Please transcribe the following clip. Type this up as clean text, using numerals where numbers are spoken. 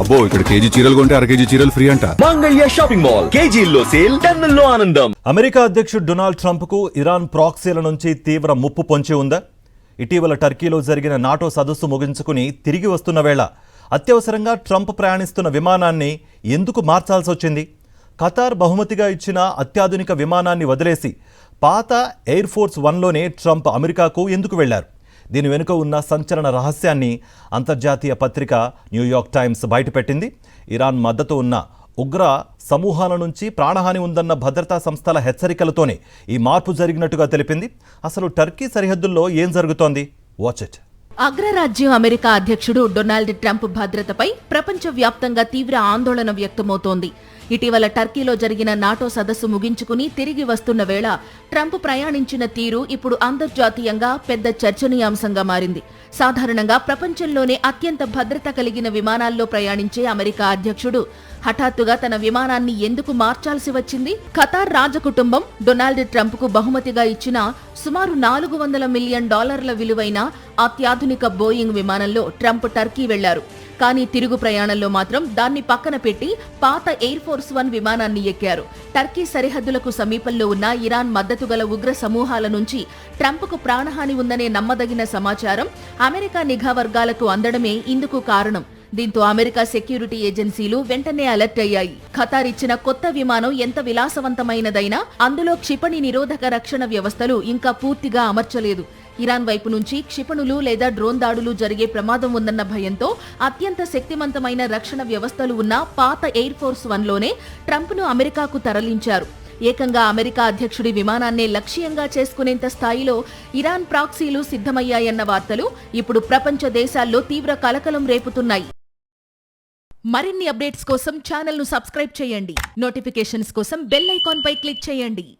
అబ్బో ఇక్కడ కేజీ చీరలు కొంటే అర కేజీ చీరలు ఫ్రీ అంట. మంగళ్య షాపింగ్ మాల్ కేజీల్లో సేల్, టన్నుల్లో ఆనందం. అమెరికా అధ్యక్షుడు డొనాల్డ్ ట్రంప్ కు ఇరాన్ ప్రాక్సీల నుంచి తీవ్ర ముప్పు పొంచి ఉందా? ఇటీవల టర్కీలో జరిగిన నాటో సదస్సు ముగించుకుని తిరిగి వస్తున్న వేళ అత్యవసరంగా ట్రంప్ ప్రయాణిస్తున్న విమానాన్ని ఎందుకు మార్చాల్సి వచ్చింది? ఖతార్ బహుమతిగా ఇచ్చిన అత్యాధునిక విమానాన్ని వదిలేసి పాత ఎయిర్ ఫోర్స్ 1లోనే ట్రంప్ అమెరికాకు ఎందుకు వెళ్లారు? దీని వెనుక ఉన్న సంచలన రహస్యాన్ని అంతర్జాతీయ పత్రిక న్యూయార్క్ టైమ్స్ బయటపెట్టింది. ఇరాన్ మద్దతు ఉన్న ఉగ్ర సమూహాల నుంచి ప్రాణహాని ఉందన్న భద్రతా సంస్థల హెచ్చరికలతోనే ఈ మార్పు జరిగినట్టుగా తెలిపింది. అసలు టర్కీ సరిహద్దుల్లో ఏం జరుగుతోంది? Watch it. అగ్రరాజ్యం అమెరికా అధ్యక్షుడు డొనాల్డ్ ట్రంప్ భద్రతపై ప్రపంచవ్యాప్తంగా తీవ్ర ఆందోళన వ్యక్తమవుతోంది. ఇటీవల టర్కీలో జరిగిన నాటో సదస్సు ముగించుకుని తిరిగి వస్తున్న వేళ ట్రంప్ ప్రయాణించిన తీరు ఇప్పుడు అంతర్జాతీయంగా పెద్ద చర్చనీయాంశంగా మారింది. సాధారణంగా ప్రపంచంలోనే అత్యంత భద్రత కలిగిన విమానాల్లో ప్రయాణించే అమెరికా అధ్యక్షుడు హఠాత్తుగా తన విమానాన్ని ఎందుకు మార్చాల్సి వచ్చింది? ఖతార్ రాజకుటుంబం డొనాల్డ్ ట్రంప్ కు బహుమతిగా ఇచ్చిన సుమారు $400 మిలియన్ విలువైన అత్యాధునిక బోయింగ్ విమానంలో ట్రంప్ టర్కీ వెళ్లారు. కానీ తిరుగు ప్రయాణంలో మాత్రం దాన్ని పక్కన పెట్టి పాత ఎయిర్ ఫోర్స్ 1 విమానాన్ని ఎక్కారు. టర్కీ సరిహద్దులకు సమీపంలో ఉన్న ఇరాన్ మద్దతు గల ఉగ్ర సమూహాల నుంచి ట్రంప్కు ప్రాణహాని ఉందనే నమ్మదగిన సమాచారం అమెరికా నిఘా వర్గాలకు అందడమే ఇందుకు కారణం. దీంతో అమెరికా సెక్యూరిటీ ఏజెన్సీలు వెంటనే అలర్ట్ అయ్యాయి. ఖతార్ ఇచ్చిన కొత్త విమానం ఎంత విలాసవంతమైనదైనా అందులో క్షిపణి నిరోధక రక్షణ వ్యవస్థలు ఇంకా పూర్తిగా అమర్చలేదు. ఇరాన్ వైపు నుంచి క్షిపణులు లేదా డ్రోన్ దాడులు జరిగే ప్రమాదం ఉందన్న భయంతో అత్యంత శక్తివంతమైన రక్షణ వ్యవస్థలు ఉన్న పాత ఎయిర్ ఫోర్స్ 1లోనే ట్రంప్ను అమెరికాకు తరలించారు. ఏకంగా అమెరికా అధ్యక్షుడి విమానాన్నే లక్ష్యంగా చేసుకునేంత స్థాయిలో ఇరాన్ ప్రాక్సీలు సిద్ధమయ్యాయన్న వార్తలు ఇప్పుడు ప్రపంచ దేశాల్లో తీవ్ర కలకలం రేపుతున్నాయి. మరిన్ని అప్డేట్స్ కోసం ఛానల్ను సబ్స్క్రైబ్ చేయండి. నోటిఫికేషన్స్ కోసం బెల్ ఐకాన్ పై క్లిక్ చేయండి.